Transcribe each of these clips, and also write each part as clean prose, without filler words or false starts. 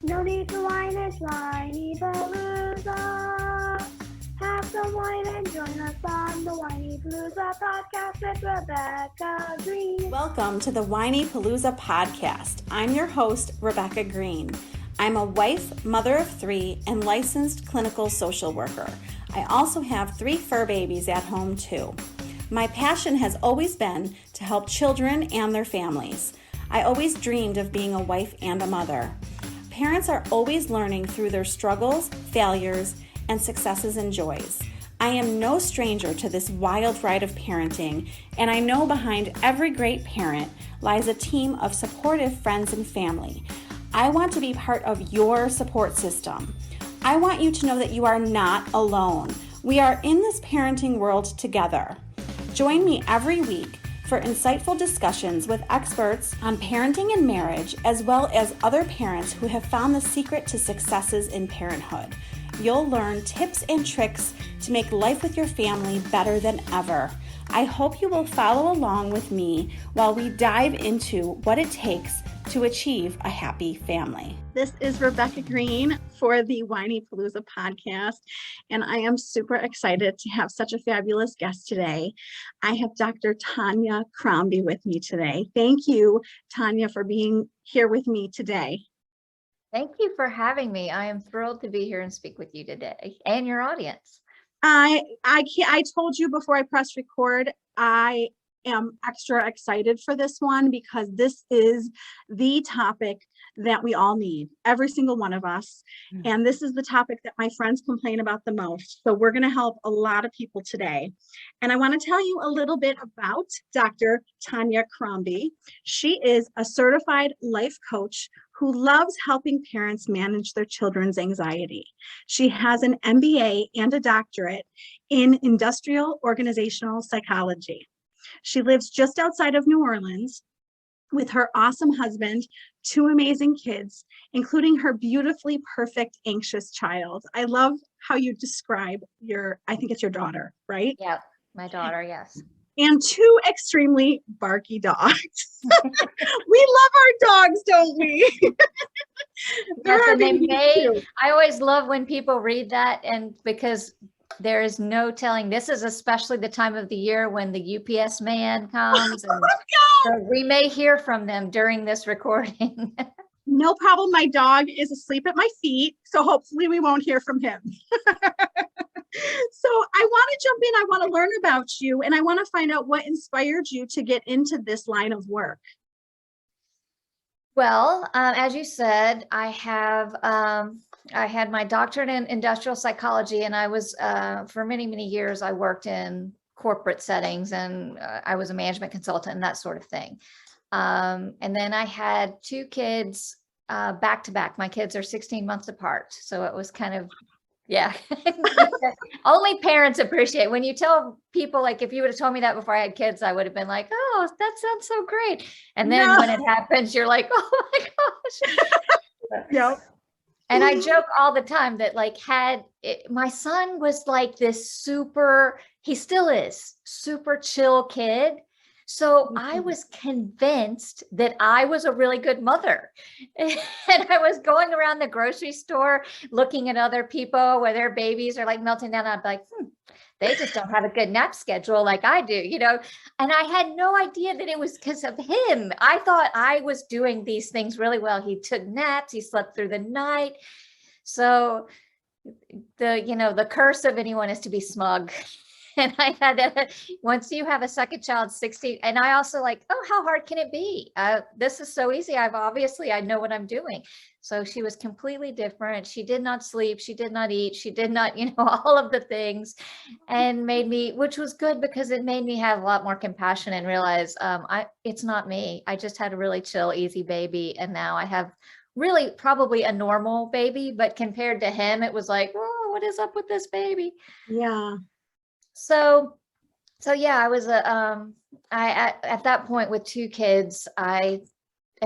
No need to whine, it's Whinypaluza. Have some wine and join us on the Whinypaluza podcast with Rebecca Greene. Welcome to the Whinypaluza podcast. I'm your host, Rebecca Greene. I'm a wife, mother of 3, and licensed clinical social worker. I also have 3 fur babies at home too. My passion has always been to help children and their families. I always dreamed of being a wife and a mother. Parents are always learning through their struggles, failures, and successes and joys. I am no stranger to this wild ride of parenting, and I know behind every great parent lies a team of supportive friends and family. I want to be part of your support system. I want you to know that you are not alone. We are in this parenting world together. Join me every week for insightful discussions with experts on parenting and marriage, as well as other parents who have found the secret to successes in parenthood. You'll learn tips and tricks to make life with your family better than ever. I hope you will follow along with me while we dive into what it takes to achieve a happy family. This is Rebecca Greene for the Whinypaluza podcast, and I am super excited to have such a fabulous guest today. I have Dr. Tanya Cromby with me today. Thank you, Tanya, for being here with me today. Thank you for having me. I am thrilled to be here and speak with you today and your audience. I told you before I pressed record, I am extra excited for this one because this is the topic that we all need, every single one of us. And this is the topic that my friends complain about the most. So we're going to help a lot of people today. And I want to tell you a little bit about Dr. Tonya Crombie. She is a certified life coach who loves helping parents manage their children's anxiety. She has an MBA and a doctorate in industrial organizational psychology. She lives just outside of New Orleans with her awesome husband, 2 amazing kids, including her beautifully perfect anxious child. I love how you describe I think it's your daughter, right? Yeah, my daughter, yes. And 2 extremely barky dogs. We love our dogs, don't we? Yes, and I always love when people read that, and because there is no telling, this is especially the time of the year when the UPS man comes, and so we may hear from them during this recording. No problem. My dog is asleep at my feet, so hopefully we won't hear from him. So I want to jump in. I want to learn about you, and I want to find out what inspired you to get into this line of work. Well, as you said, I had my doctorate in industrial psychology, and I was, for many, many years, I worked in corporate settings, and I was a management consultant and that sort of thing. And then I had 2 kids back to back. My kids are 16 months apart. So it was kind of, yeah. Only parents appreciate when you tell people, like, if you would have told me that before I had kids, I would have been like, oh, that sounds so great. And then when it happens, you're like, oh my gosh. Yep. And I joke all the time that, like, my son was like this he still is super chill kid. So I was convinced that I was a really good mother. And I was going around the grocery store looking at other people where their babies are like melting down. I'd be like, they just don't have a good nap schedule like I do, And I had no idea that it was because of him. I thought I was doing these things really well. He took naps, he slept through the night. So the curse of anyone is to be smug. And I had once you have a second child, 60, and I also how hard can it be? This is so easy. I know what I'm doing. So she was completely different. She did not sleep. She did not eat. She did not, all of the things, and which was good because it made me have a lot more compassion and realize it's not me. I just had a really chill, easy baby. And now I have really probably a normal baby, but compared to him, it was like, whoa, what is up with this baby? Yeah. So yeah, I was at that point with 2 kids, and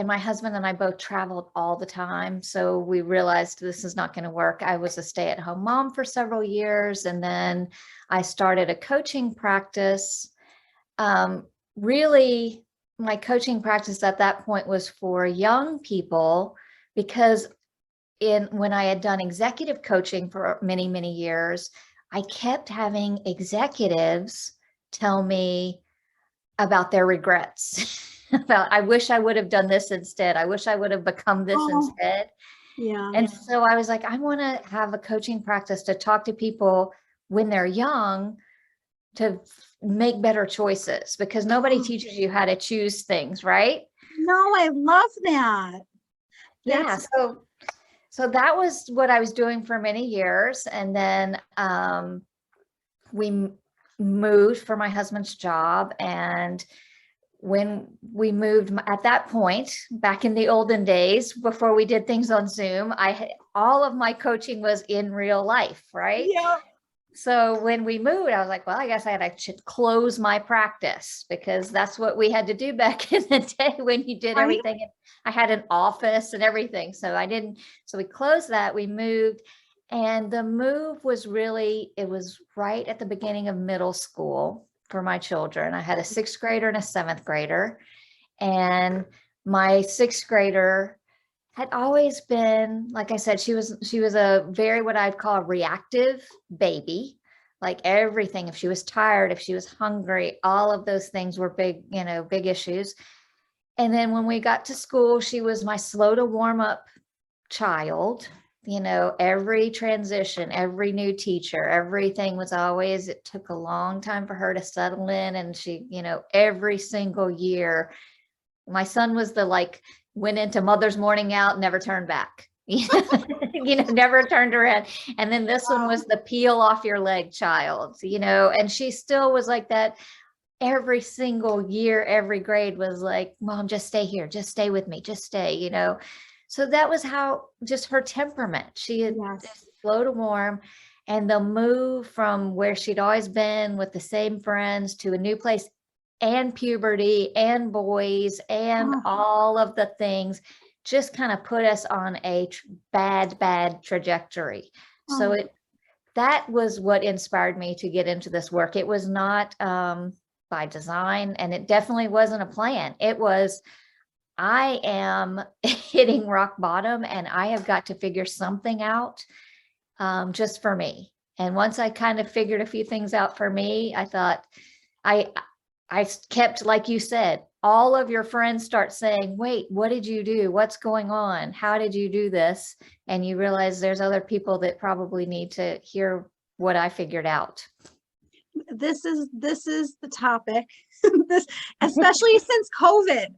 my husband and I both traveled all the time. So we realized this is not going to work. I was a stay-at-home mom for several years, and then I started a coaching practice. Really, my coaching practice at that point was for young people, because when I had done executive coaching for many, many years, I kept having executives tell me about their regrets. About, I wish I would have done this instead. I wish I would have become this instead. Yeah. And so I was like, I want to have a coaching practice to talk to people when they're young to make better choices, because nobody teaches you how to choose things, right? No, I love that. Yeah. So that was what I was doing for many years. And then we moved for my husband's job. And when we moved at that point, back in the olden days, before we did things on Zoom, all of my coaching was in real life, right? Yeah. So when we moved, I was like, well, I guess I had to close my practice, because that's what we had to do back in the day when you did everything. I had an office and everything. So we closed that, we moved, and the move was it was right at the beginning of middle school for my children. I had a 6th grader and a 7th grader, and my 6th grader had always been, like I said, she was a very, what I'd call a reactive baby. Like everything, if she was tired, if she was hungry, all of those things were big, big issues. And then when we got to school, she was my slow to warm up child. Every transition, every new teacher, everything was always, it took a long time for her to settle in. And she, every single year, my son was went into mother's morning out, never turned back, never turned around. And then this one was the peel off your leg child, and she still was like that every single year. Every grade was like, Mom, just stay here, just stay with me, just stay, So that was how, just her temperament. She had slow to warm. And the move from where she'd always been with the same friends to a new place, and puberty and boys and all of the things, just kind of put us on a bad trajectory. So that was what inspired me to get into this work. It was not by design, and it definitely wasn't a plan. It was, I am hitting rock bottom, and I have got to figure something out just for me. And once I kind of figured a few things out for me, I thought, I kept, like you said, all of your friends start saying, wait, what did you do? What's going on? How did you do this? And you realize there's other people that probably need to hear what I figured out. This is the topic, this, especially since COVID.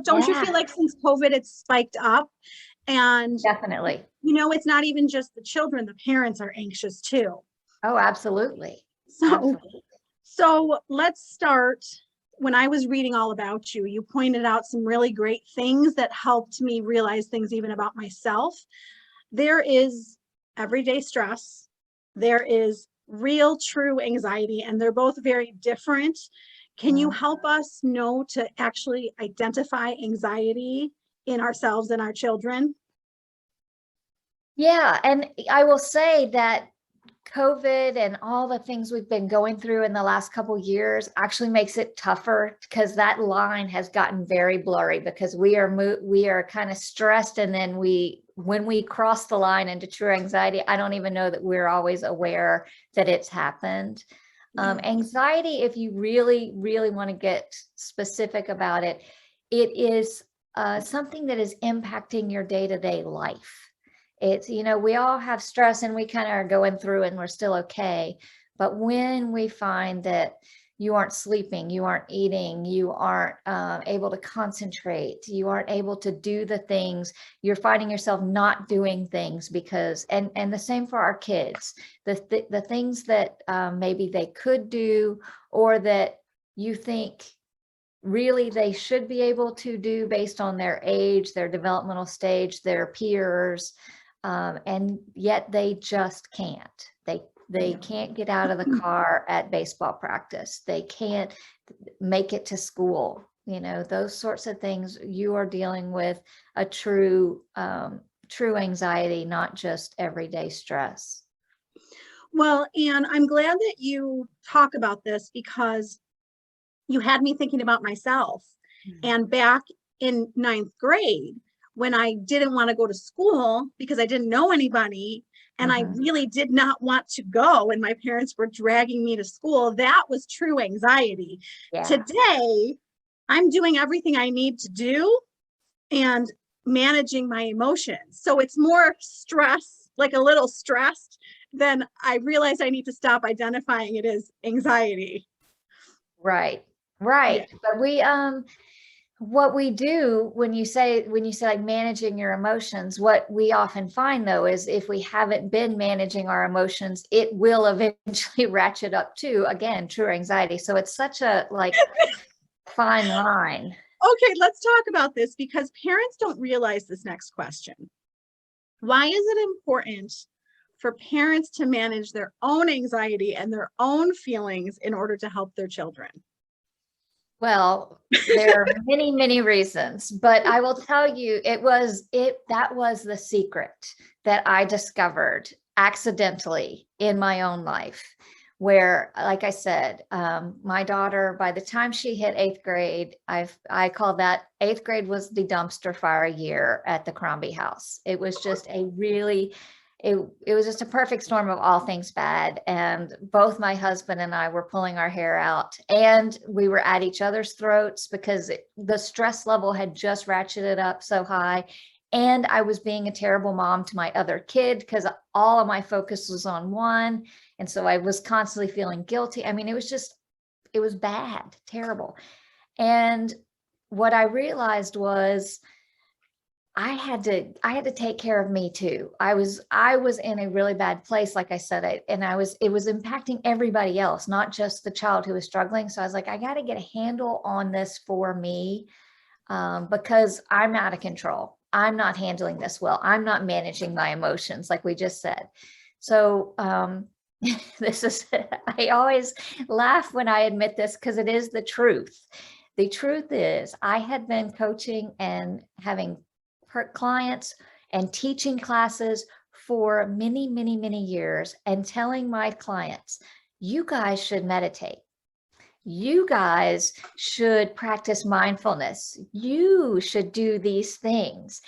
Don't you feel like since COVID, it's spiked up? And definitely, it's not even just the children, the parents are anxious too. Oh, absolutely. So let's start. When I was reading all about you, you pointed out some really great things that helped me realize things even about myself. There is everyday stress. There is real, true anxiety, and they're both very different. Can you help us know to actually identify anxiety in ourselves and our children? Yeah, and I will say that COVID and all the things we've been going through in the last couple of years actually makes it tougher, because that line has gotten very blurry, because we are kind of stressed, and then when we cross the line into true anxiety, I don't even know that we're always aware that it's happened. Anxiety, if you really, really want to get specific about it, it is something that is impacting your day-to-day life. It's, we all have stress, and we kind of are going through and we're still okay. But when we find that you aren't sleeping, you aren't eating, you aren't able to concentrate, you aren't able to do the things, you're finding yourself not doing things because, and the same for our kids, the things that maybe they could do, or that you think really they should be able to do based on their age, their developmental stage, their peers, and yet they just can't. They can't get out of the car at baseball practice. They can't make it to school. Those sorts of things. You are dealing with a true anxiety, not just everyday stress. Well, and I'm glad that you talk about this, because you had me thinking about myself. And back in 9th grade, when I didn't want to go to school because I didn't know anybody and I really did not want to go and my parents were dragging me to school. That was true anxiety. Yeah. Today, I'm doing everything I need to do and managing my emotions. So it's more stress, like a little stressed, then I realize I need to stop identifying it as anxiety. Right. Yeah. But what we do when you say like managing your emotions, what we often find though is if we haven't been managing our emotions, it will eventually ratchet up to, again, true anxiety. So it's such a like fine line. Okay, let's talk about this because parents don't realize this next question. Why is it important for parents to manage their own anxiety and their own feelings in order to help their children? Well, there are many, many reasons, but I will tell you, that was the secret that I discovered accidentally in my own life, where, like I said, my daughter, by the time she hit 8th grade, I call that 8th grade was the dumpster fire year at the Crombie house. It was just it was just a perfect storm of all things bad. And both my husband and I were pulling our hair out and we were at each other's throats because the stress level had just ratcheted up so high. And I was being a terrible mom to my other kid because all of my focus was on one. And so I was constantly feeling guilty. I mean, it was bad, terrible. And what I realized was I had to take care of me too. I was in a really bad place, like I said, it was impacting everybody else, not just the child who was struggling. So I was like, I got to get a handle on this for me, because I'm out of control. I'm not handling this well. I'm not managing my emotions, like we just said. So, I always laugh when I admit this because it is the truth. The truth is I had been coaching and having clients and teaching classes for many, many, many years and telling my clients, you guys should meditate. You guys should practice mindfulness. You should do these things.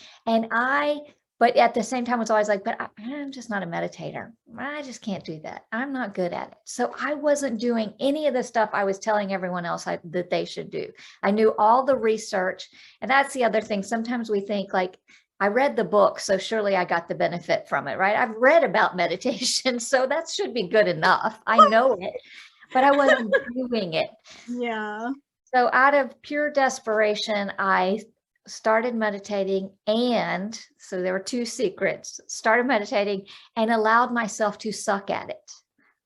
But at the same time, it's always like, but I'm just not a meditator. I just can't do that. I'm not good at it. So I wasn't doing any of the stuff I was telling everyone else that they should do. I knew all the research. And that's the other thing. Sometimes we think like, I read the book, so surely I got the benefit from it, right? I've read about meditation, so that should be good enough. I know it, but I wasn't doing it. Yeah. So out of pure desperation, I started meditating. And so there were two secrets: started meditating and allowed myself to suck at it,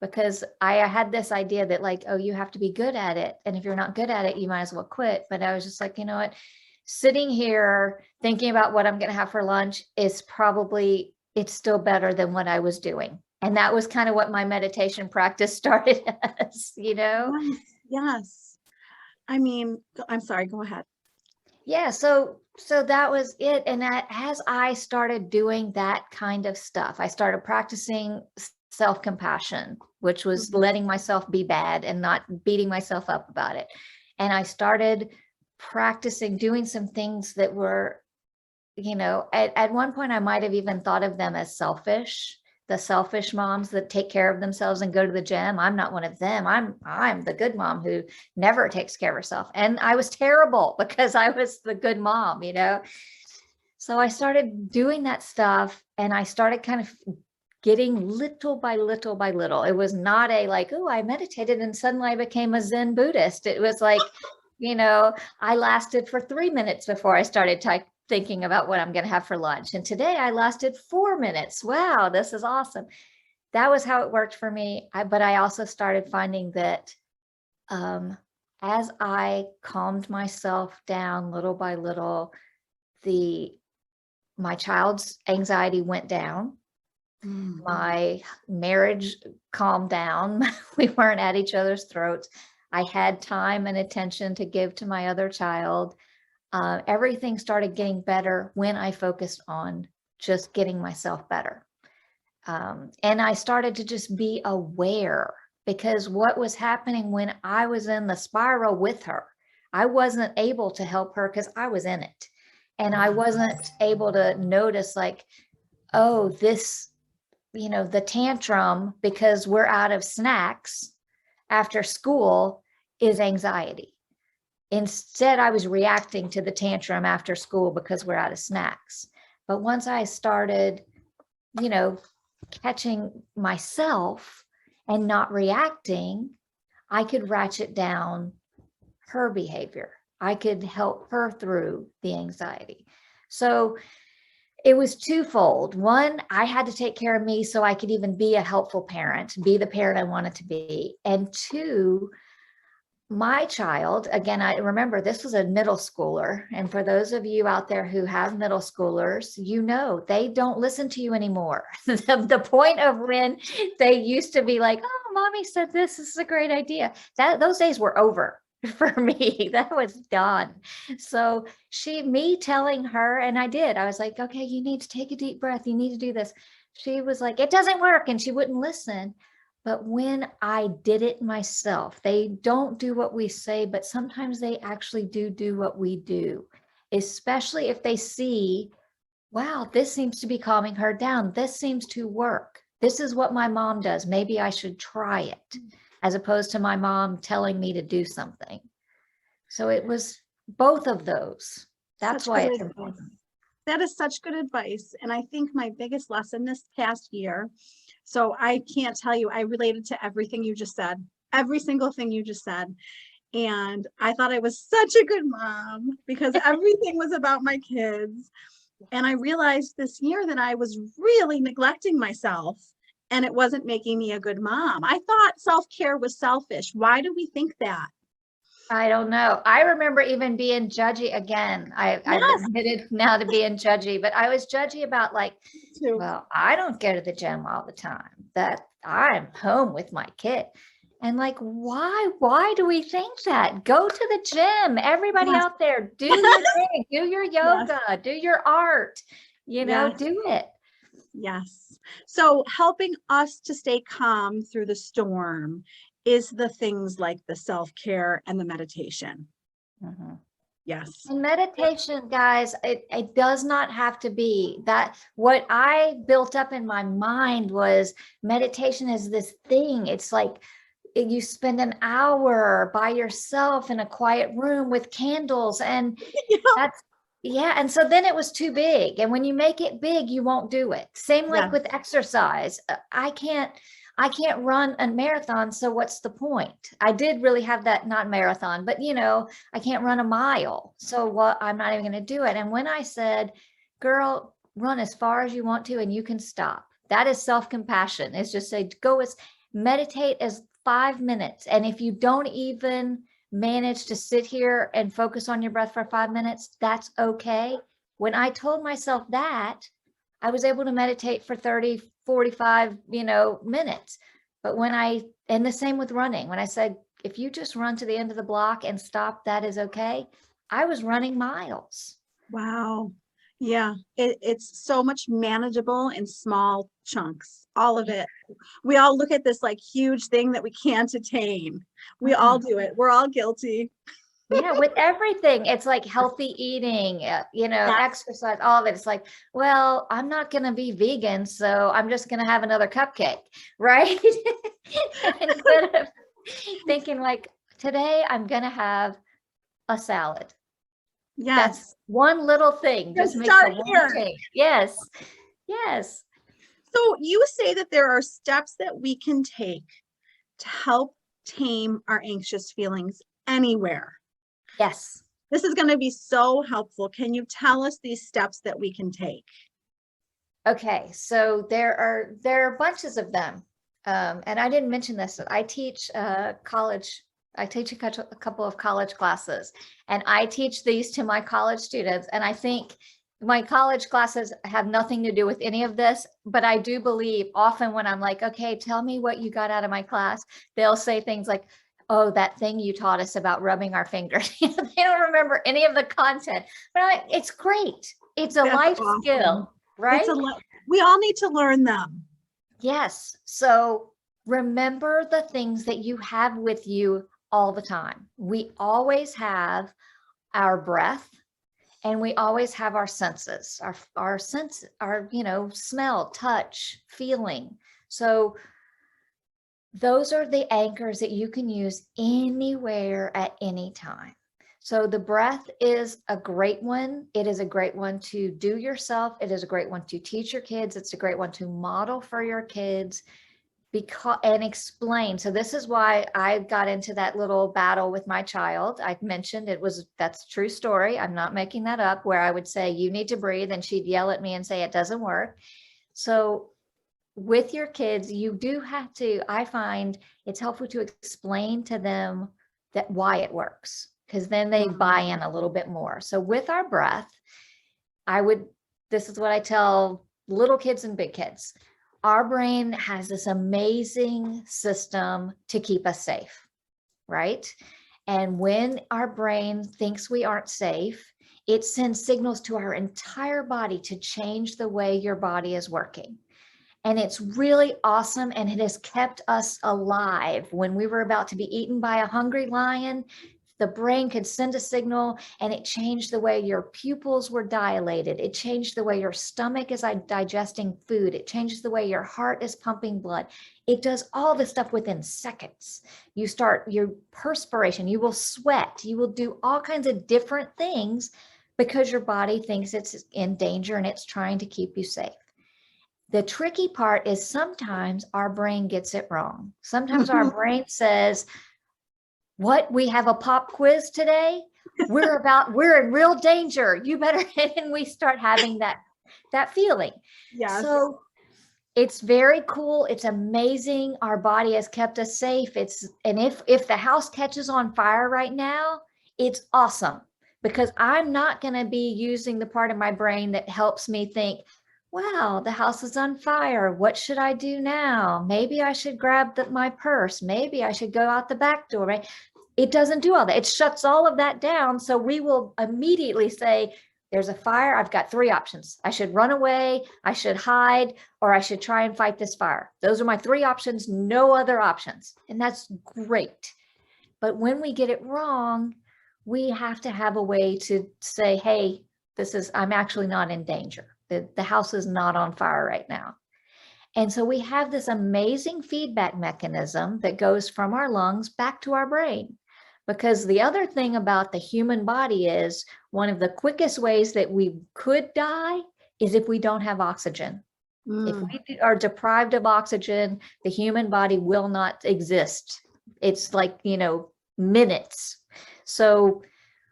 because I had this idea that like, oh, you have to be good at it. And if you're not good at it, you might as well quit. But I was just like, you know what? Sitting here thinking about what I'm going to have for lunch it's still better than what I was doing. And that was kind of what my meditation practice started as, Yes. I mean, I'm sorry, go ahead. Yeah. So that was it. And that as I started doing that kind of stuff, I started practicing self-compassion, which was letting myself be bad and not beating myself up about it. And I started practicing doing some things that were, at one point I might have even thought of them as selfish. The selfish moms that take care of themselves and go to the gym. I'm not one of them. I'm the good mom who never takes care of herself. And I was terrible because I was the good mom, So I started doing that stuff and I started kind of getting little by little by little. It was not a like, oh, I meditated and suddenly I became a Zen Buddhist. It was like, I lasted for 3 minutes before I started thinking about what I'm going to have for lunch. And today I lasted 4 minutes. Wow, this is awesome. That was how it worked for me. But I also started finding that as I calmed myself down little by little, my child's anxiety went down. My marriage calmed down. We weren't at each other's throats. I had time and attention to give to my other child. Everything started getting better when I focused on just getting myself better. And I started to just be aware, because what was happening when I was in the spiral with her, I wasn't able to help her because I was in it. And I wasn't able to notice like, oh, this, the tantrum because we're out of snacks after school is anxiety. Instead, I was reacting to the tantrum after school because we're out of snacks. But once I started, catching myself and not reacting, I could ratchet down her behavior. I could help her through the anxiety. So it was twofold. One, I had to take care of me so I could even be a helpful parent, be the parent I wanted to be. And two, my child, again, I remember this was a middle schooler. And for those of you out there who have middle schoolers, they don't listen to you anymore. The point of when they used to be like, oh, mommy said this is a great idea. Those days were over for me. That was done. So me telling her, and I did, I was like, okay, you need to take a deep breath. You need to do this. She was like, it doesn't work. And she wouldn't listen. But when I did it myself, they don't do what we say, but sometimes they actually do what we do, especially if they see, wow, this seems to be calming her down. This seems to work. This is what my mom does. Maybe I should try it, as opposed to my mom telling me to do something. So it was both of those. That's why it's important. That is such good advice. And I think my biggest lesson this past year, so I can't tell you, I related to everything you just said, every single thing you just said. And I thought I was such a good mom because everything was about my kids. And I realized this year that I was really neglecting myself and it wasn't making me a good mom. I thought self-care was selfish. Why do we think that? I don't know. I remember even being judgy again. I've admitted now to being judgy, but I was judgy about like, well, I don't go to the gym all the time, that I'm home with my kid. And like, why do we think that? Go to the gym. Everybody out there, do your thing, do your yoga, do your art, do it. Yes. So helping us to stay calm through the storm is the things like the self-care and the meditation. Mm-hmm. Yes. And meditation, guys, it does not have to be that. What I built up in my mind was meditation is this thing. It's like you spend an hour by yourself in a quiet room with candles and and so then it was too big. And when you make it big, you won't do it. Same like with exercise. I can't run a marathon. So what's the point? I did really have that, not marathon, but I can't run a mile. So what? I'm not even going to do it. And when I said, girl, run as far as you want to, and you can stop. That is self-compassion. It's just say, meditate as 5 minutes. And if you don't even manage to sit here and focus on your breath for 5 minutes, that's okay. When I told myself that, I was able to meditate for 30, 45, minutes. But and the same with running, when I said, if you just run to the end of the block and stop, that is okay. I was running miles. Wow. Yeah. It's so much manageable in small chunks, all of it. We all look at this like huge thing that we can't attain. We all do it. We're all guilty. Yeah, with everything. It's like healthy eating, exercise, all of it. It's like, well, I'm not going to be vegan, so I'm just going to have another cupcake, right? Instead of thinking like, today I'm going to have a salad. Yes. That's one little thing. Just make start one change. Yes. Yes. So you say that there are steps that we can take to help tame our anxious feelings anywhere. Yes. This is going to be so helpful. Can you tell us these steps that we can take? Okay, so there are bunches of them. And I didn't mention this. I teach college. I teach a couple of college classes, and I teach these to my college students. And I think my college classes have nothing to do with any of this, but I do believe often when I'm like, okay, tell me what you got out of my class, they'll say things like, oh, that thing you taught us about rubbing our fingers. They don't remember any of the content, but it's great. It's a life skill, right? We all need to learn them. Yes. So remember the things that you have with you all the time. We always have our breath And we always have our senses, our sense, our, smell, touch, feeling. So those are the anchors that you can use anywhere at any time. So the breath is a great one. It is a great one to do yourself. It is a great one to teach your kids. It's a great one to model for your kids and explain. So this is why I got into that little battle with my child. I mentioned that's a true story. I'm not making that up, where I would say, you need to breathe, and she'd yell at me and say, it doesn't work. So with your kids, you do have to, I find it's helpful to explain to them that why it works, because then they buy in a little bit more. So with our breath, this is what I tell little kids and big kids. Our brain has this amazing system to keep us safe, right? And when our brain thinks we aren't safe, it sends signals to our entire body to change the way your body is working. And it's really awesome. And it has kept us alive. When we were about to be eaten by a hungry lion, the brain could send a signal, and it changed the way your pupils were dilated. It changed the way your stomach is digesting food. It changes the way your heart is pumping blood. It does all this stuff within seconds. You start your perspiration, you will sweat, you will do all kinds of different things because your body thinks it's in danger and it's trying to keep you safe. The tricky part is sometimes our brain gets it wrong. Sometimes our brain says, what, we have a pop quiz today? We're in real danger. You better, and we start having that feeling. Yes. So it's very cool. It's amazing. Our body has kept us safe. And if the house catches on fire right now, it's awesome, because I'm not going to be using the part of my brain that helps me think, wow, the house is on fire. What should I do now? Maybe I should grab my purse. Maybe I should go out the back door, right? It doesn't do all that. It shuts all of that down. So we will immediately say, there's a fire. I've got 3 options. I should run away, I should hide, or I should try and fight this fire. Those are my 3 options, no other options. And that's great. But when we get it wrong, we have to have a way to say, hey, I'm actually not in danger. The house is not on fire right now. And so we have this amazing feedback mechanism that goes from our lungs back to our brain. Because the other thing about the human body is, one of the quickest ways that we could die is if we don't have oxygen. If we are deprived of oxygen, the human body will not exist. It's like, minutes. So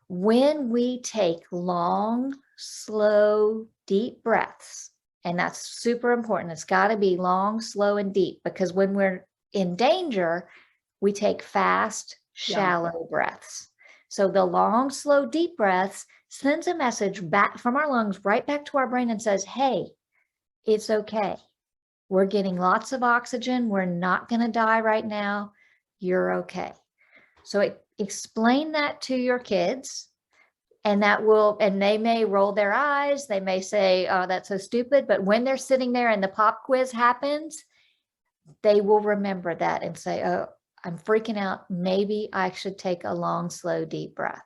when we take long, slow, deep breaths, and that's super important. It's got to be long, slow, and deep, because when we're in danger, we take fast, shallow breaths. So the long, slow, deep breaths sends a message back from our lungs right back to our brain and says, hey, it's okay. We're getting lots of oxygen. We're not going to die right now. You're okay. So explain that to your kids. And they may roll their eyes. They may say, oh, that's so stupid. But when they're sitting there and the pop quiz happens, they will remember that and say, oh, I'm freaking out. Maybe I should take a long, slow, deep breath.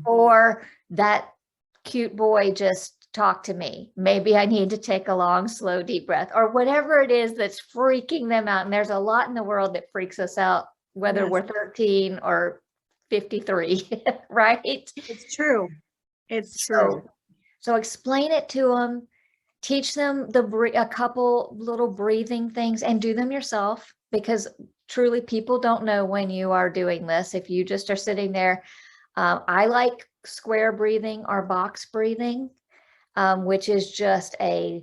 Or that cute boy just talked to me. Maybe I need to take a long, slow, deep breath, or whatever it is that's freaking them out. And there's a lot in the world that freaks us out, whether we're 13 or 53, right? It's true. It's true. So explain it to them, teach them a couple little breathing things, and do them yourself, because truly people don't know when you are doing this. If you just are sitting there, I like square breathing or box breathing, which is just a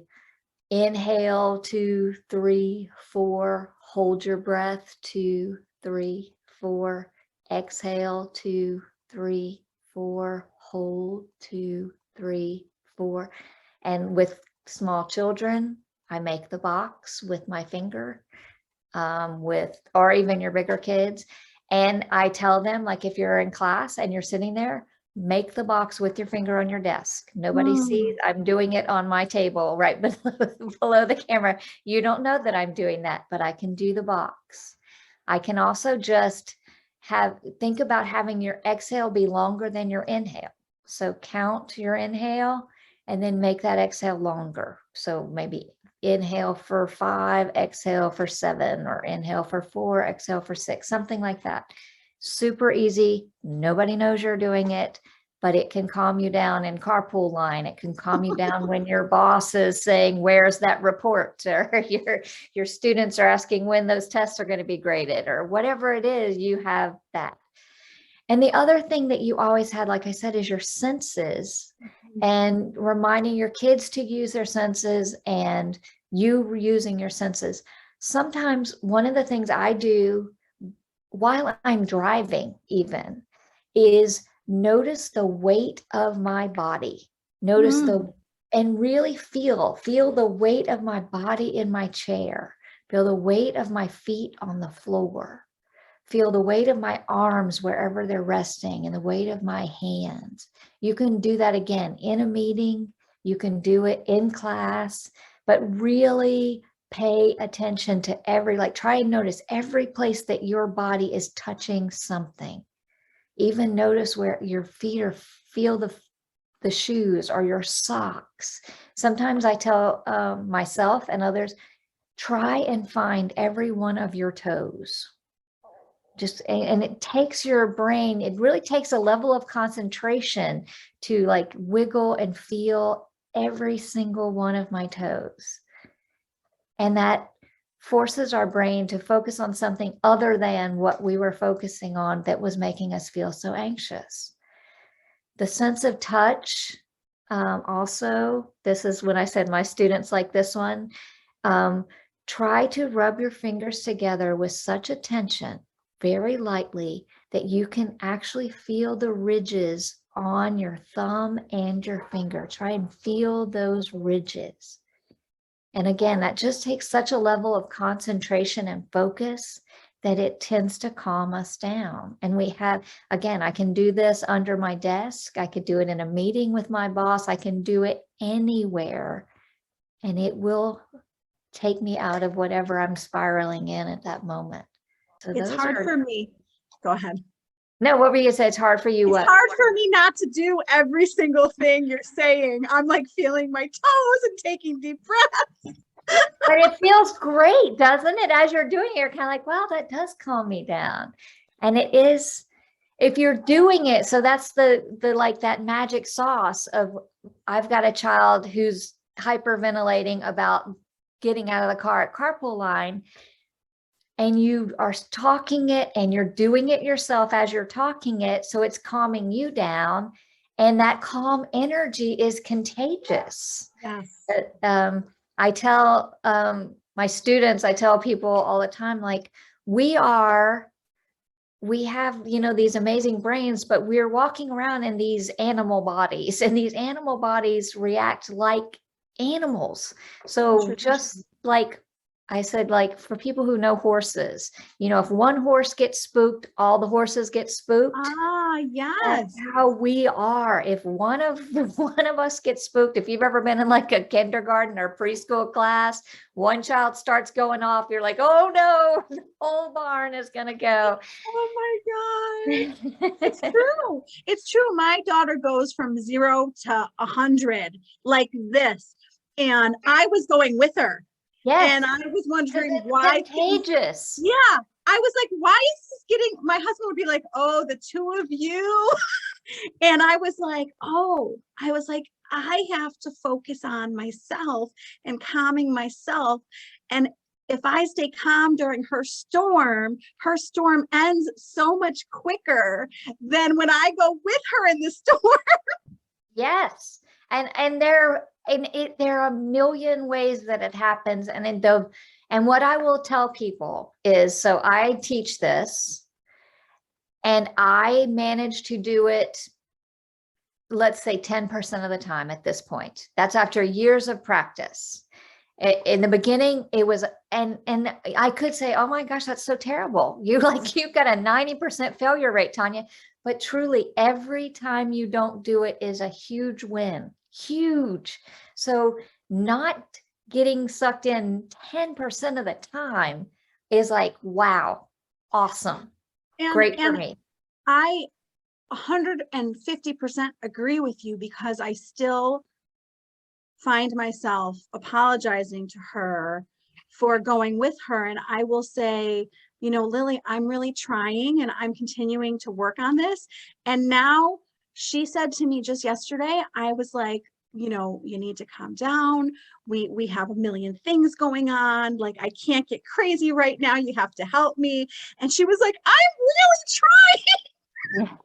inhale, 2, 3, 4, hold your breath, 2, 3, 4. Exhale, 2, 3, 4, hold, 2, 3, 4. And with small children, I make the box with my finger, or even your bigger kids. And I tell them, like, if you're in class and you're sitting there, make the box with your finger on your desk. Nobody sees. I'm doing it on my table right below the camera. You don't know that I'm doing that, but I can do the box. I can also just think about having your exhale be longer than your inhale. So count your inhale and then make that exhale longer. So maybe inhale for 5, exhale for 7, or inhale for 4, exhale for 6, something like that. Super easy. Nobody knows you're doing it, but it can calm you down in carpool line. It can calm you down when your boss is saying, where's that report? Or your students are asking when those tests are going to be graded, or whatever it is, you have that. And the other thing that you always had, like I said, is your senses, and reminding your kids to use their senses and you using your senses. Sometimes one of the things I do while I'm driving even is notice the weight of my body. Notice and really feel the weight of my body in my chair. Feel the weight of my feet on the floor. Feel the weight of my arms wherever they're resting, and the weight of my hands. You can do that again in a meeting. You can do it in class, but really pay attention to try and notice every place that your body is touching something. Even notice where your feet are, feel the shoes or your socks. Sometimes I tell myself and others, try and find every one of your toes. And it takes your brain, it really takes a level of concentration to like wiggle and feel every single one of my toes. And that forces our brain to focus on something other than what we were focusing on that was making us feel so anxious. The sense of touch, also, this is when I said my students like this one, try to rub your fingers together with such attention, very lightly, that you can actually feel the ridges on your thumb and your finger. Try and feel those ridges. And again, that just takes such a level of concentration and focus that it tends to calm us down. And we have, again, I can do this under my desk. I could do it in a meeting with my boss. I can do it anywhere, and it will take me out of whatever I'm spiraling in at that moment. So It's hard for me. Go ahead. No, what were you saying? It's hard for you. It's what? hard for me not to do every single thing you're saying. I'm like feeling my toes and taking deep breaths. But it feels great, doesn't it? As you're doing it, you're kind of like, wow, that does calm me down. And it is, if you're doing it, so that's the like that magic sauce of, I've got a child who's hyperventilating about getting out of the car at carpool line, and you are talking it and you're doing it yourself as you're talking it. So it's calming you down, and that calm energy is contagious. Yes. I tell my students, I tell people all the time, like, we have, these amazing brains, but we're walking around in these animal bodies, and these animal bodies react like animals. So just like I said, like for people who know horses, if one horse gets spooked, all the horses get spooked. Ah, yes. That's how we are. If one of us gets spooked, if you've ever been in like a kindergarten or preschool class, one child starts going off, you're like, oh no, the whole barn is gonna go. Oh my God. It's true. It's true. My daughter goes from 0 to 100 like this. And I was going with her. Yes. And I was wondering it's why. Contagious. Yeah. I was like, why is this getting, my husband would be like, oh, the two of you. And I was like, I have to focus on myself and calming myself. And if I stay calm during her storm ends so much quicker than when I go with her in the storm. Yes. And there are a million ways that it happens. And what I will tell people is, so I teach this and I manage to do it, let's say 10% of the time at this point. That's after years of practice. In the beginning, it was, and I could say, oh my gosh, that's so terrible. You've got a 90% failure rate, Tanya. But truly, every time you don't do it is a huge win. Huge. So not getting sucked in 10% of the time is like, wow, awesome. Great for me. I 150% agree with you, because I still find myself apologizing to her for going with her. And I will say, Lily, I'm really trying and I'm continuing to work on this. And now she said to me just yesterday, I was like, you need to calm down. We have a million things going on. Like, I can't get crazy right now. You have to help me. And she was like, I'm really trying.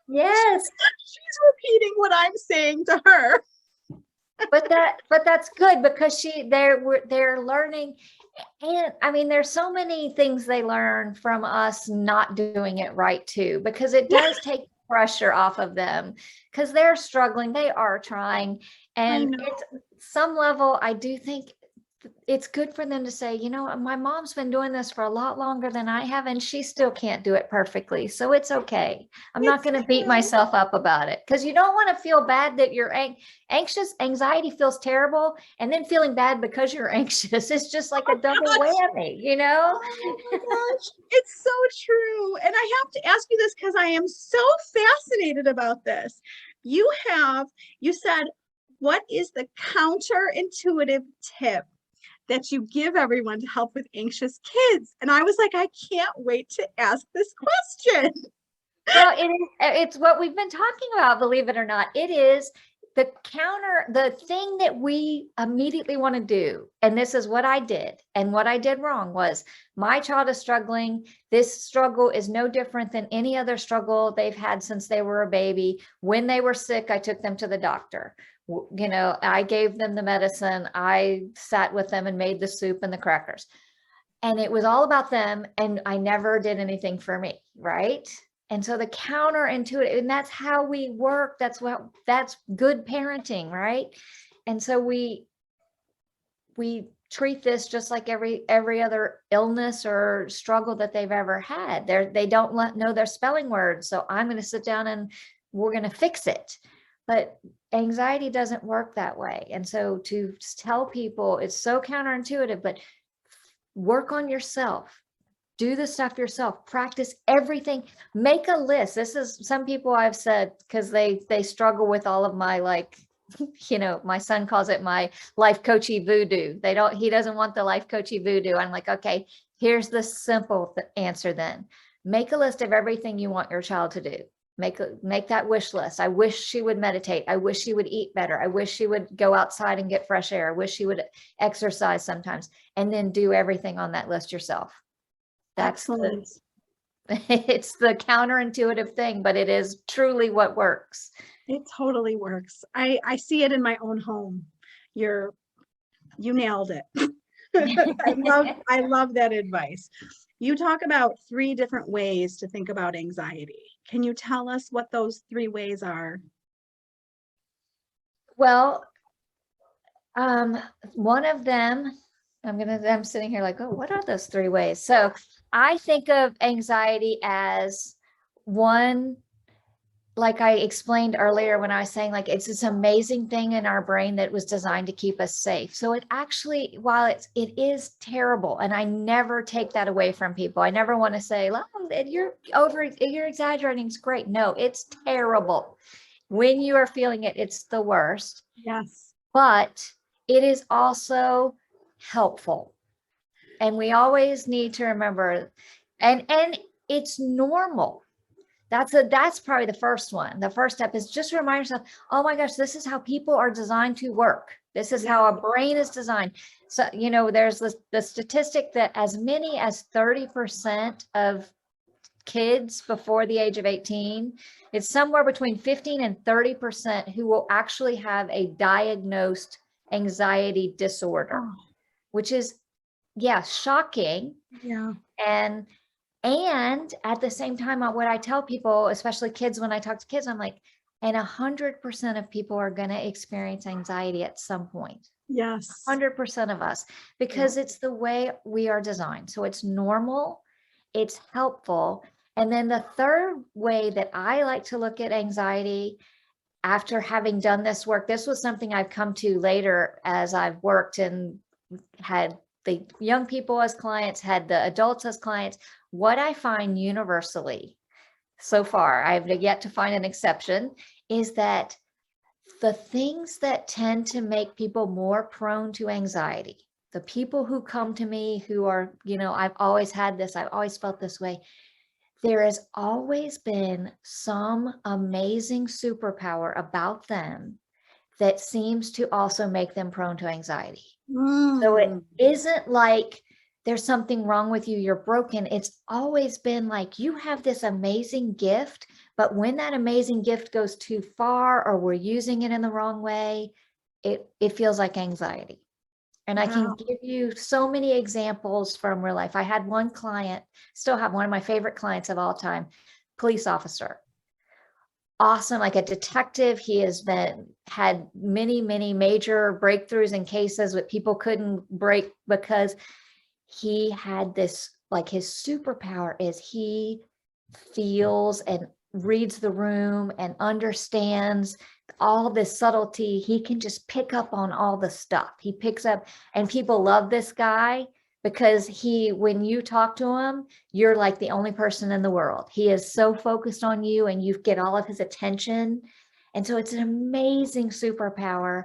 Yes. She's repeating what I'm saying to her. But that's good, because they're learning. And I mean, there's so many things they learn from us not doing it right too, because it does take pressure off of them, because they're struggling, they are trying. And it's some level, I do think it's good for them to say, my mom's been doing this for a lot longer than I have, and she still can't do it perfectly. So it's okay. I'm not going to beat myself up about it, because you don't want to feel bad that you're anxious. Anxiety feels terrible. And then feeling bad because you're anxious, it's just like a double whammy, Oh my gosh, it's so true. And I have to ask you this, because I am so fascinated about this. You said, what is the counterintuitive tip that you give everyone to help with anxious kids? And I was like, I can't wait to ask this question. Well, it's what we've been talking about, believe it or not. It is the thing that we immediately want to do. And this is what I did. And what I did wrong was, my child is struggling. This struggle is no different than any other struggle they've had since they were a baby. When they were sick, I took them to the doctor. I gave them the medicine. I sat with them and made the soup and the crackers. And it was all about them. And I never did anything for me. Right. And so the counterintuitive, and that's how we work. That's good parenting. Right. And so we treat this just like every other illness or struggle that they've ever had. They don't know their spelling words. So I'm going to sit down and we're going to fix it. But anxiety doesn't work that way. And so to tell people, it's so counterintuitive, but work on yourself. Do the stuff yourself. Practice everything. Make a list. This is, some people I've said, because they struggle with all of my, like, my son calls it my life coachy voodoo. He doesn't want the life coachy voodoo. I'm like, okay, here's the simple answer then. Make a list of everything you want your child to do. Make that wish list. I wish she would meditate. I wish she would eat better. I wish she would go outside and get fresh air. I wish she would exercise sometimes, and then do everything on that list yourself. That's excellent. It's the counterintuitive thing, but it is truly what works. It totally works. I see it in my own home. You nailed it. I love that advice. You talk about 3 different ways to think about anxiety. Can you tell us what those 3 ways are? Well, one of them, I'm sitting here like, oh, what are those 3 ways? So I think of anxiety as one, like I explained earlier when I was saying, like, it's this amazing thing in our brain that was designed to keep us safe. So it actually, while it is terrible, and I never take that away from people. I never want to say, oh, you're exaggerating. It's great. No, it's terrible. When you are feeling it, it's the worst. Yes. But it is also helpful. And we always need to remember, and it's normal. That's probably the first one. The first step is just remind yourself, oh my gosh, this is how people are designed to work. This is how a brain is designed. So, there's the statistic that as many as 30% of kids before the age of 18, it's somewhere between 15 and 30% who will actually have a diagnosed anxiety disorder, which is, shocking. Yeah. And at the same time, what I tell people, especially kids, when I talk to kids, I'm like, and 100% of people are going to experience anxiety at some point. Yes. 100% of us, because it's the way we are designed. So it's normal, it's helpful. And then the third way that I like to look at anxiety, after having done this work, this was something I've come to later as I've worked and had the young people as clients, had the adults as clients. What I find universally so far, I've yet to find an exception, is that the things that tend to make people more prone to anxiety, the people who come to me who are, I've always had this, I've always felt this way, there has always been some amazing superpower about them that seems to also make them prone to anxiety. So it isn't like there's something wrong with you, you're broken. It's always been like you have this amazing gift, but when that amazing gift goes too far or we're using it in the wrong way, it feels like anxiety. And I can give you so many examples from real life. I had one client, still have one of my favorite clients of all time, police officer. Awesome, like a detective. He has had many, many major breakthroughs in cases that people couldn't break because he had this, like his superpower is he feels and reads the room and understands all this subtlety. He can just pick up on all the stuff. He picks up, and people love this guy because when you talk to him, you're like the only person in the world. He is so focused on you and you get all of his attention. And so it's an amazing superpower.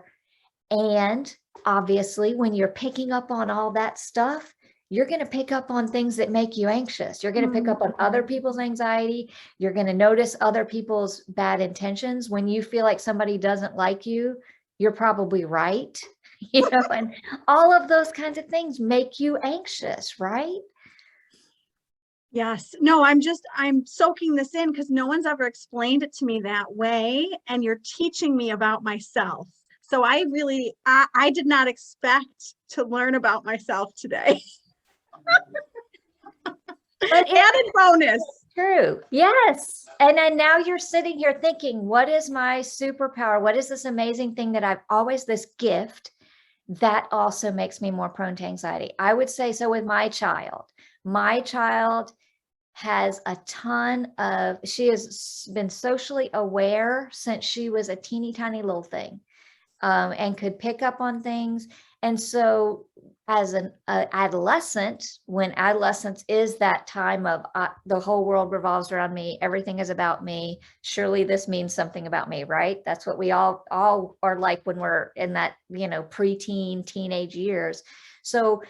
And obviously, when you're picking up on all that stuff, you're going to pick up on things that make you anxious. You're going to pick up on other people's anxiety. You're going to notice other people's bad intentions. When you feel like somebody doesn't like you, you're probably right. And all of those kinds of things make you anxious, right? Yes. No, I'm soaking this in because no one's ever explained it to me that way. And you're teaching me about myself. So I did not expect to learn about myself today. But added bonus. True. Yes. And then now you're sitting here thinking, what is my superpower? What is this amazing thing that I've always, this gift that also makes me more prone to anxiety? I would say so with my child. My child has a ton of, she has been socially aware since she was a teeny tiny little thing, and could pick up on things. And so as an adolescent, when adolescence is that time of the whole world revolves around me, everything is about me, surely this means something about me, right? That's what we all are like when we're in that, preteen, teenage years. So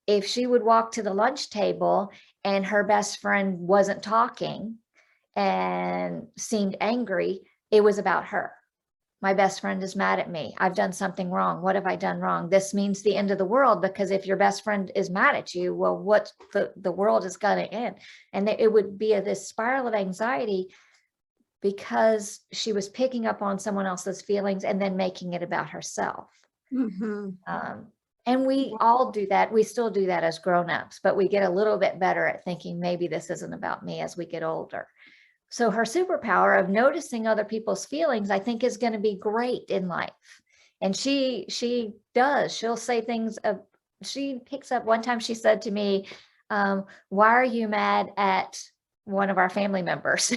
if she would walk to the lunch table and her best friend wasn't talking and seemed angry, it was about her. My best friend is mad at me. I've done something wrong. What have I done wrong? This means the end of the world, because if your best friend is mad at you, well, what the world is going to end. And it would be this spiral of anxiety because she was picking up on someone else's feelings and then making it about herself. And we all do that. We still do that as grownups, but we get a little bit better at thinking maybe this isn't about me as we get older. So her superpower of noticing other people's feelings, I think, is going to be great in life. And she'll say things. She picks up, one time she said to me, why are you mad at one of our family members?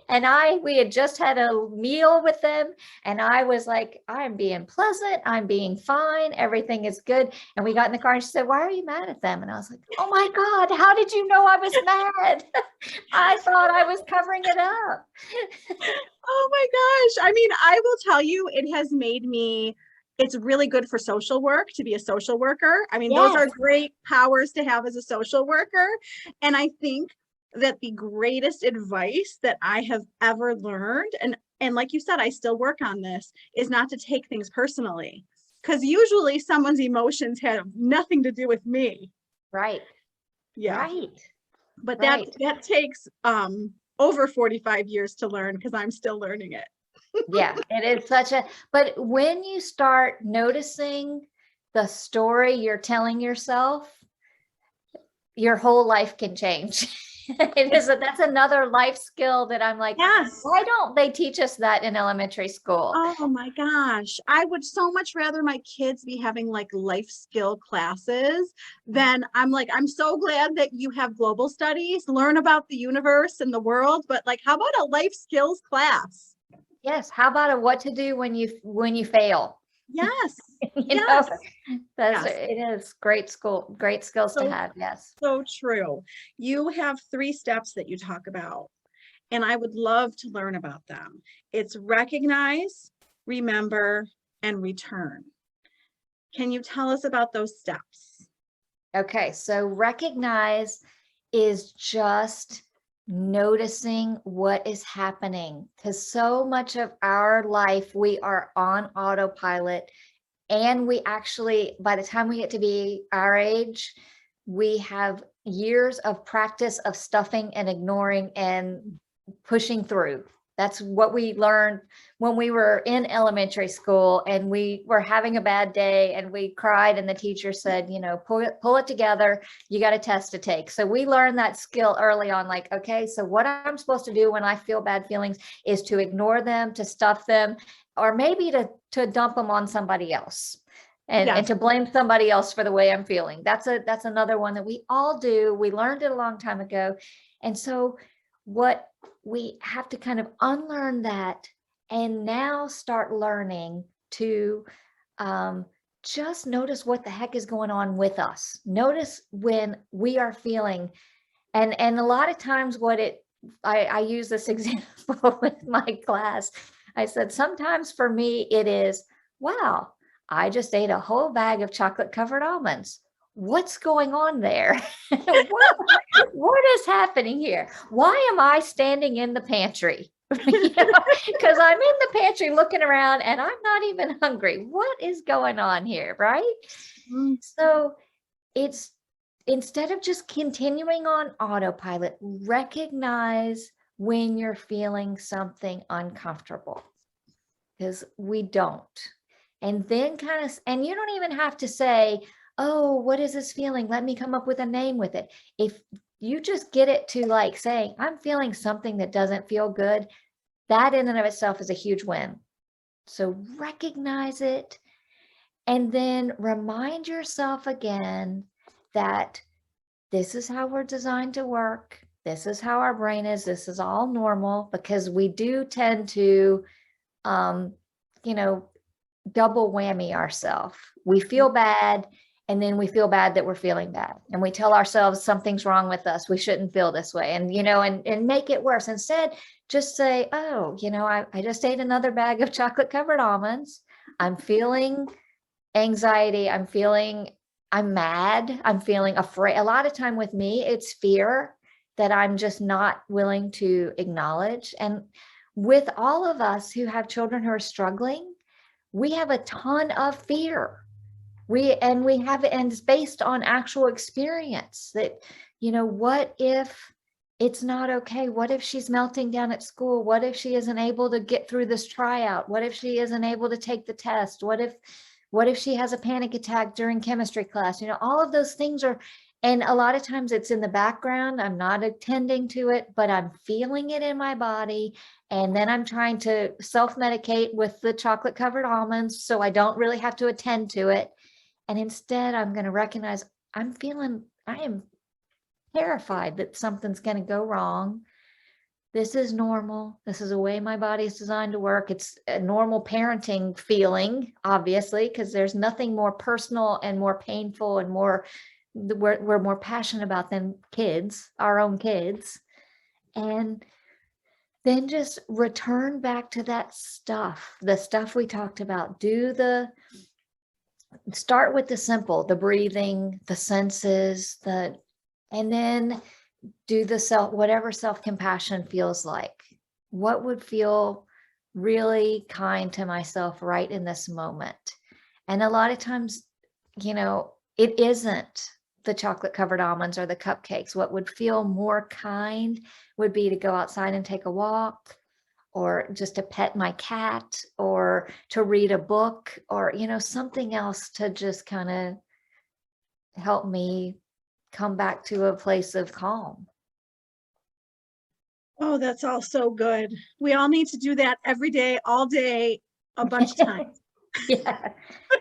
And we had just had a meal with them. And I was like, I'm being pleasant. I'm being fine. Everything is good. And we got in the car and she said, why are you mad at them? And I was like, oh my God, how did you know I was mad? I thought I was covering it up. Oh my gosh. I mean, I will tell you, it has made me, it's really good for social work to be a social worker. I mean, Yes. Those are great powers to have as a social worker. And I think that the greatest advice that I have ever learned, and like you said, I still work on this, is not to take things personally, because usually someone's emotions have nothing to do with me. Right. Yeah. Right. But Right. that takes over 45 years to learn, because I'm still learning it. Yeah, it is but when you start noticing the story you're telling yourself, your whole life can change. That's another life skill that I'm like, Yes. Why don't they teach us that in elementary school? Oh my gosh. I would so much rather my kids be having like life skill classes than I'm so glad that you have global studies, learn about the universe and the world, but like, how about a life skills class? Yes. How about what to do when you fail? Yes. You know, Yes. that's Yes. it is great skills to So, have. Yes. so true. You have 3 steps that you talk about, and I would love to learn about them. It's recognize, remember, and return. Can you tell us about those steps? Okay, so recognize is just noticing what is happening, because so much of our life we are on autopilot, and we actually, by the time we get to be our age, we have years of practice of stuffing and ignoring and pushing through. That's what we learned when we were in elementary school and we were having a bad day and we cried and the teacher said, you know, pull it together. You got a test to take. So we learned that skill early on, like, okay, so what I'm supposed to do when I feel bad feelings is to ignore them, to stuff them, or maybe to dump them on somebody else. And Yes. to blame somebody else for the way I'm feeling. That's another one that we all do. We learned it a long time ago. And so what we have to kind of unlearn that and now start learning to just notice what the heck is going on with us. Notice when we are feeling, and a lot of times I use this example with my class. I said, sometimes for me, it is, wow, I just ate a whole bag of chocolate covered almonds. What's going on there? What is happening here? Why am I standing in the pantry? Because I'm in the pantry looking around and I'm not even hungry. What is going on here, right? So it's, instead of just continuing on autopilot, recognize when you're feeling something uncomfortable, because we don't. And then and you don't even have to say, oh, what is this feeling? Let me come up with a name with it. If you just get it to like saying, I'm feeling something that doesn't feel good, that in and of itself is a huge win. So recognize it and then remind yourself again that this is how we're designed to work. This is how our brain is. This is all normal, because we do tend to, double whammy ourselves. We feel bad, and then we feel bad that we're feeling bad. And we tell ourselves something's wrong with us. We shouldn't feel this way. And, and make it worse. Instead, just say, oh, I just ate another bag of chocolate covered almonds. I'm feeling anxiety. I'm mad. I'm feeling afraid. A lot of time with me, it's fear that I'm just not willing to acknowledge. And with all of us who have children who are struggling, we have a ton of fear. And it's based on actual experience that, what if it's not okay? What if she's melting down at school? What if she isn't able to get through this tryout? What if she isn't able to take the test? What if she has a panic attack during chemistry class? All of those things are, and a lot of times it's in the background. I'm not attending to it, but I'm feeling it in my body. And then I'm trying to self-medicate with the chocolate covered almonds so I don't really have to attend to it. And instead, I'm going to recognize I am terrified that something's going to go wrong. This is normal. This is the way my body is designed to work. It's a normal parenting feeling, obviously, because there's nothing more personal and more painful and we're more passionate about than kids, our own kids. And then just return back to that stuff, the stuff we talked about. Start with the simple, the breathing, the senses, and then do whatever self-compassion feels like. What would feel really kind to myself right in this moment? And a lot of times, it isn't the chocolate covered almonds or the cupcakes. What would feel more kind would be to go outside and take a walk, or just to pet my cat, or to read a book, or, something else to just kind of help me come back to a place of calm. Oh, that's all so good. We all need to do that every day, all day, a bunch of times. Yeah.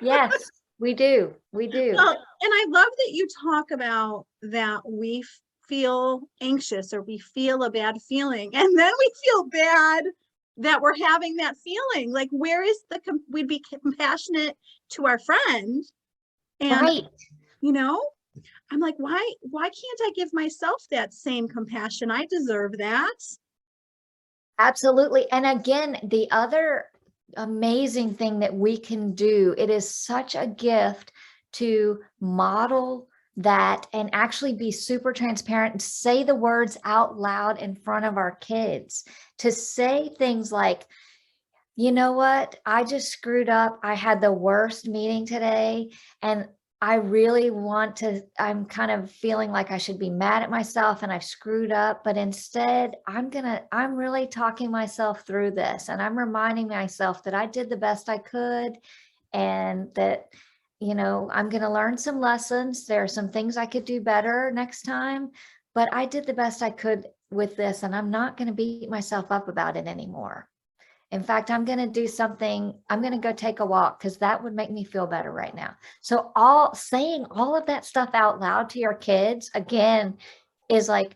Yes, we do. We do. Well, and I love that you talk about that we feel anxious or we feel a bad feeling, and then we feel bad that we're having that feeling. Like, where is we'd be compassionate to our friend. And, Right. you know, I'm like, why can't I give myself that same compassion? I deserve that. Absolutely. And again, the other amazing thing that we can do, it is such a gift to model that and actually be super transparent and say the words out loud in front of our kids, to say things like, you know what, I just screwed up. I had the worst meeting today, and I really want to, I'm kind of feeling like I should be mad at myself and I've screwed up, but instead I'm really talking myself through this, and I'm reminding myself that I did the best I could, and that, I'm going to learn some lessons. There are some things I could do better next time, but I did the best I could with this, and I'm not going to beat myself up about it anymore. In fact, I'm going to do something. I'm going to go take a walk because that would make me feel better right now. So saying all of that stuff out loud to your kids, again, is like,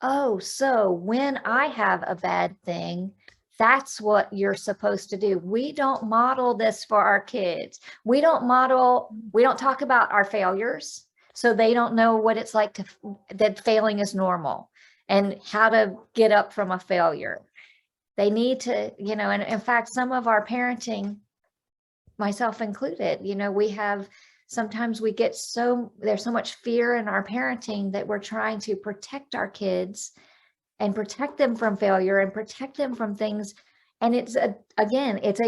oh, so when I have a bad thing, that's what you're supposed to do. We don't model this for our kids. We don't talk about our failures. So they don't know what it's like that failing is normal and how to get up from a failure. They need to, and in fact, some of our parenting, myself included, sometimes there's so much fear in our parenting that we're trying to protect our kids and protect them from failure and protect them from things. And it's a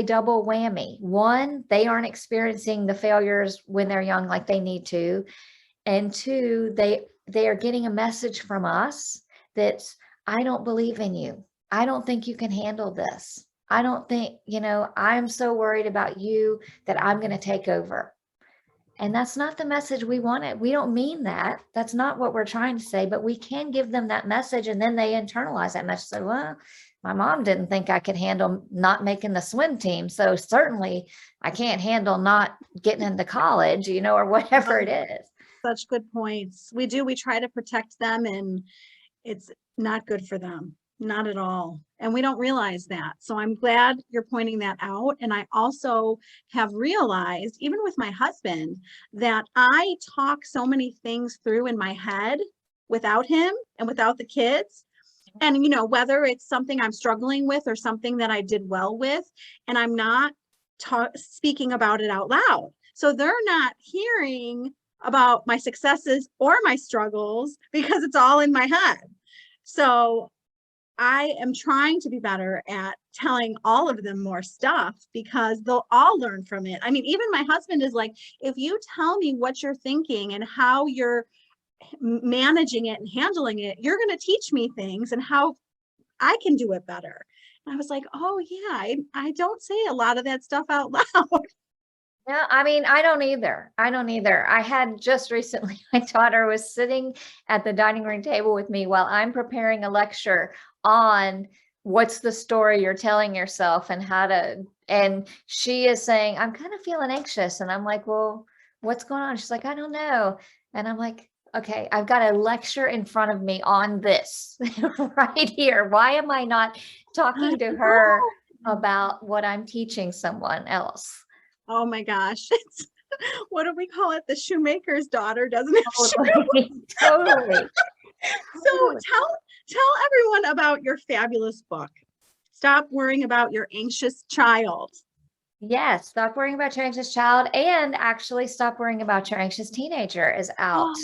double whammy. One, they aren't experiencing the failures when they're young like they need to. And two, they are getting a message from us that's, I don't believe in you. I don't think you can handle this. I don't think, I'm so worried about you that I'm going to take over. And that's not the message we wanted. We don't mean that. That's not what we're trying to say, but we can give them that message, and then they internalize that message. So, well, my mom didn't think I could handle not making the swim team. So certainly I can't handle not getting into college, or whatever it is. Such good points. We try to protect them, and it's not good for them. Not at all. And we don't realize that. So I'm glad you're pointing that out. And I also have realized, even with my husband, that I talk so many things through in my head without him and without the kids. And, whether it's something I'm struggling with or something that I did well with, and I'm not speaking about it out loud. So they're not hearing about my successes or my struggles because it's all in my head. So I am trying to be better at telling all of them more stuff because they'll all learn from it. I mean, even my husband is like, if you tell me what you're thinking and how you're managing it and handling it, you're going to teach me things and how I can do it better. And I was like, oh yeah, I don't say a lot of that stuff out loud. Yeah, I mean, I don't either. I had just recently, my daughter was sitting at the dining room table with me while I'm preparing a lecture on what's the story you're telling yourself and she is saying, I'm kind of feeling anxious. And I'm like, well, what's going on? She's like, I don't know. And I'm like, okay, I've got a lecture in front of me on this right here. Why am I not talking to her about what I'm teaching someone else? Oh my gosh. What do we call it? The shoemaker's daughter doesn't have Totally. Totally. So tell everyone about your fabulous book. Stop worrying about your anxious child. Yes, Stop Worrying About Your Anxious Child, and actually Stop Worrying About Your Anxious Teenager is out.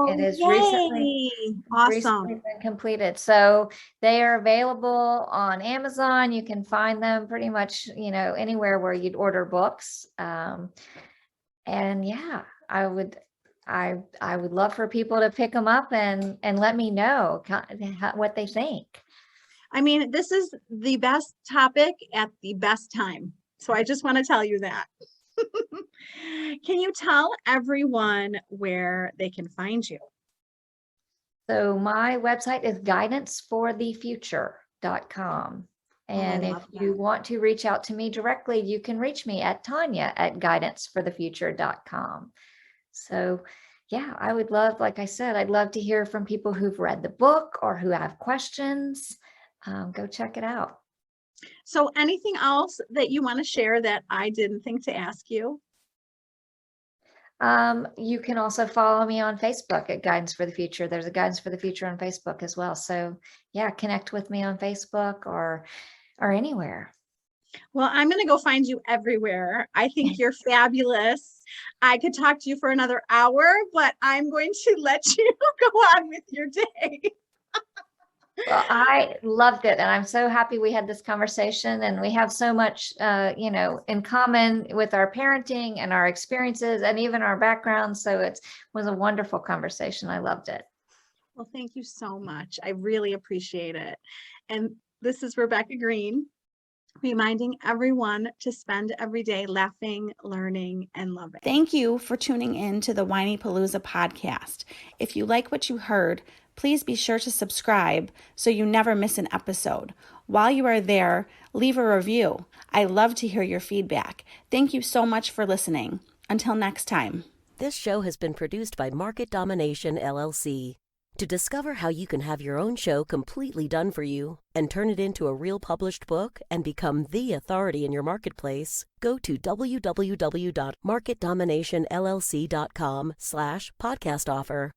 It is recently been completed. So they are available on Amazon. You can find them pretty much, anywhere where you'd order books. And yeah, I would love for people to pick them up and let me know what they think. I mean, this is the best topic at the best time. So I just want to tell you that. Can you tell everyone where they can find you? So my website is guidanceforthefuture.com. And if you want to reach out to me directly, you can reach me at Tanya@guidanceforthefuture.com. So yeah, I would love, like I said, I'd love to hear from people who've read the book or who have questions. Go check it out. So anything else that you want to share that I didn't think to ask you? You can also follow me on Facebook at Guidance for the Future. There's a Guidance for the Future on Facebook as well. So yeah, connect with me on Facebook or anywhere. Well, I'm going to go find you everywhere. I think you're fabulous. I could talk to you for another hour, but I'm going to let you go on with your day. Well, I loved it, and I'm so happy we had this conversation, and we have so much, in common with our parenting and our experiences and even our backgrounds. So it was a wonderful conversation. I loved it. Well, thank you so much. I really appreciate it. And this is Rebecca Greene, reminding everyone to spend every day laughing, learning, and loving. Thank you for tuning in to the Whinypaluza podcast. If you like what you heard, please be sure to subscribe so you never miss an episode. While you are there, leave a review. I love to hear your feedback. Thank you so much for listening. Until next time. This show has been produced by Market Domination, LLC. To discover how you can have your own show completely done for you and turn it into a real published book and become the authority in your marketplace, go to www.marketdominationllc.com/podcast offer.